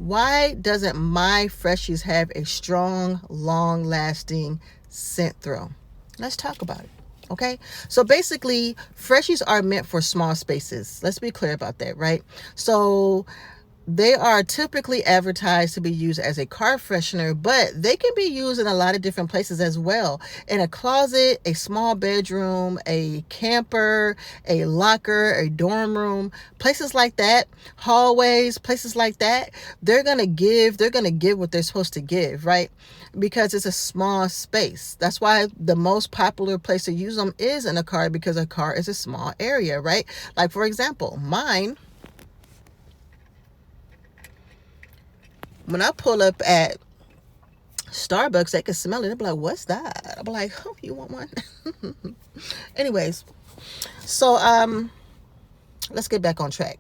why doesn't my Freshies have a strong, long-lasting scent throw? Let's talk about it. Okay, so basically, Freshies are meant for small spaces. Let's be clear about that, right? So they are typically advertised to be used as a car freshener, but they can be used in a lot of different places as well. In a closet, a small bedroom, a camper, a locker, a dorm room, places like that, hallways, places like that. They're going to give what they're supposed to give, right? Because it's a small space. That's why the most popular place to use them is in a car, because a car is a small area, right? Like, for example, mine, when I pull up at Starbucks, they can smell it. They'll be like, what's that? I'll be like, oh, you want one? Anyways, so let's get back on track.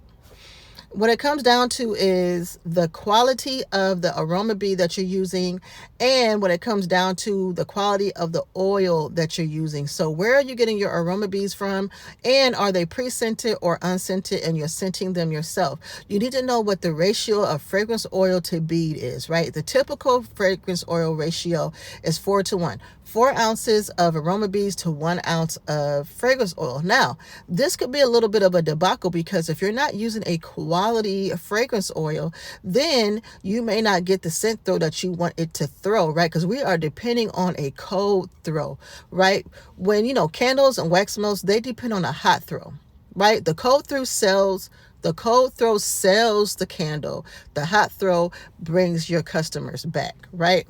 What it comes down to is the quality of the aroma bead that you're using, and what it comes down to, the quality of the oil that you're using. So where are you getting your aroma beads from, and are they pre-scented or unscented, and you're scenting them yourself? You need to know what the ratio of fragrance oil to bead is, right? The typical fragrance oil ratio is 4:1. 4 ounces of aroma beads to 1 ounce of fragrance oil. Now, this could be a little bit of a debacle, because if you're not using a quality fragrance oil, then you may not get the scent throw that you want it to throw, right? Because we are depending on a cold throw, right? When, candles and wax melts, they depend on a hot throw, right? The cold throw sells the candle. The hot throw brings your customers back, right?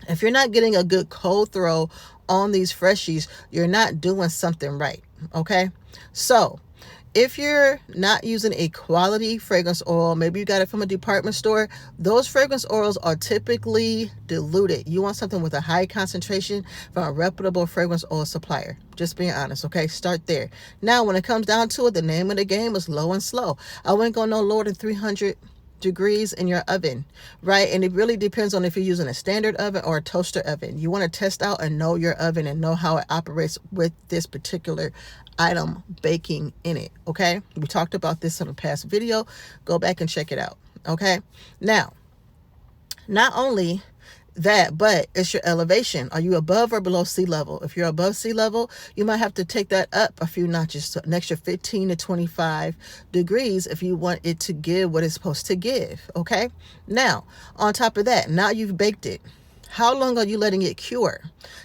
If you're not getting a good cold throw on these Freshies, you're not doing something right, okay? So if you're not using a quality fragrance oil, maybe you got it from a department store, those fragrance oils are typically diluted. You want something with a high concentration from a reputable fragrance oil supplier. Just being honest, okay? Start there. Now, when it comes down to it, the name of the game is low and slow. I wouldn't go no lower than 300 degrees in your oven, right? And it really depends on if you're using a standard oven or a toaster oven. You want to test out and know your oven and know how it operates with this particular item baking in it, okay? We talked about this in a past video. Go back and check it out, okay? Now, not only that, but it's your elevation. Are you above or below sea level? If you're above sea level, you might have to take that up a few notches, so an extra 15 to 25 degrees if you want it to give what it's supposed to give, okay? Now, on top of that, now you've baked it. How long are you letting it cure?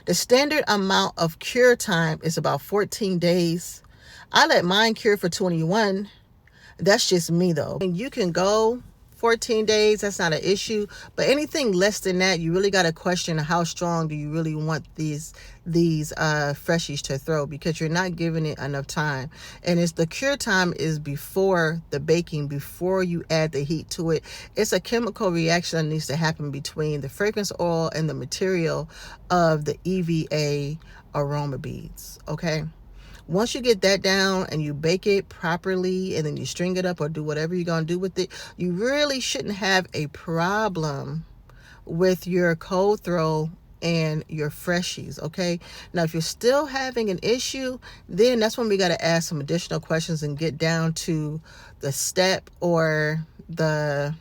The standard amount of cure time is about 14 days. I let mine cure for 21. That's just me, though. And you can go 14 days, that's not an issue, but anything less than that, you really got to question how strong do you really want these Freshies to throw, because you're not giving it enough time. And it's the cure time is before the baking, before you add the heat to it. It's a chemical reaction that needs to happen between the fragrance oil and the material of the EVA aroma beads, okay? Once you get that down and you bake it properly and then you string it up or do whatever you're going to do with it, you really shouldn't have a problem with your cold throw and your Freshies, okay? Now, if you're still having an issue, then that's when we got to ask some additional questions and get down to the step or the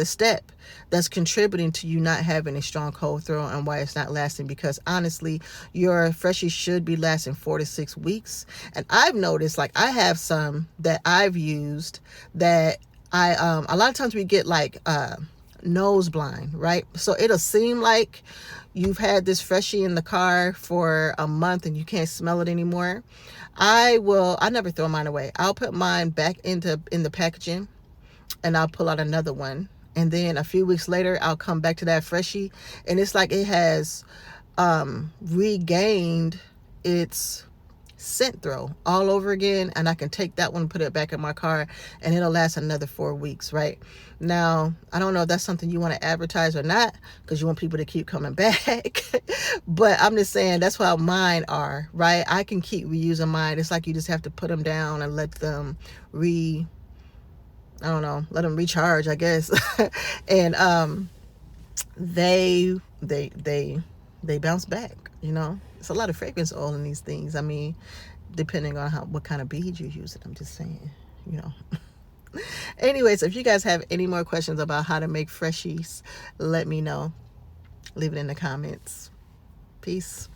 step that's contributing to you not having a strong cold throw and why it's not lasting. Because honestly, your Freshies should be lasting 4 to 6 weeks. And I've noticed, like, I have some that I've used that a lot of times we get like nose blind, right? So it'll seem like you've had this Freshie in the car for a month and you can't smell it anymore. I never throw mine away. I'll put mine back in the packaging, and I'll pull out another one. And then a few weeks later, I'll come back to that Freshie, and it's like it has regained its scent throw all over again. And I can take that one, put it back in my car, and it'll last another 4 weeks, right? Now, I don't know if that's something you want to advertise or not, because you want people to keep coming back. But I'm just saying that's how mine are, right? I can keep reusing mine. It's like you just have to put them down and let them let them recharge, I guess. And they bounce back, It's a lot of fragrance oil in these things. I mean, depending on what kind of bead you're using. I'm just saying, Anyways, if you guys have any more questions about how to make Freshies, let me know. Leave it in the comments. Peace.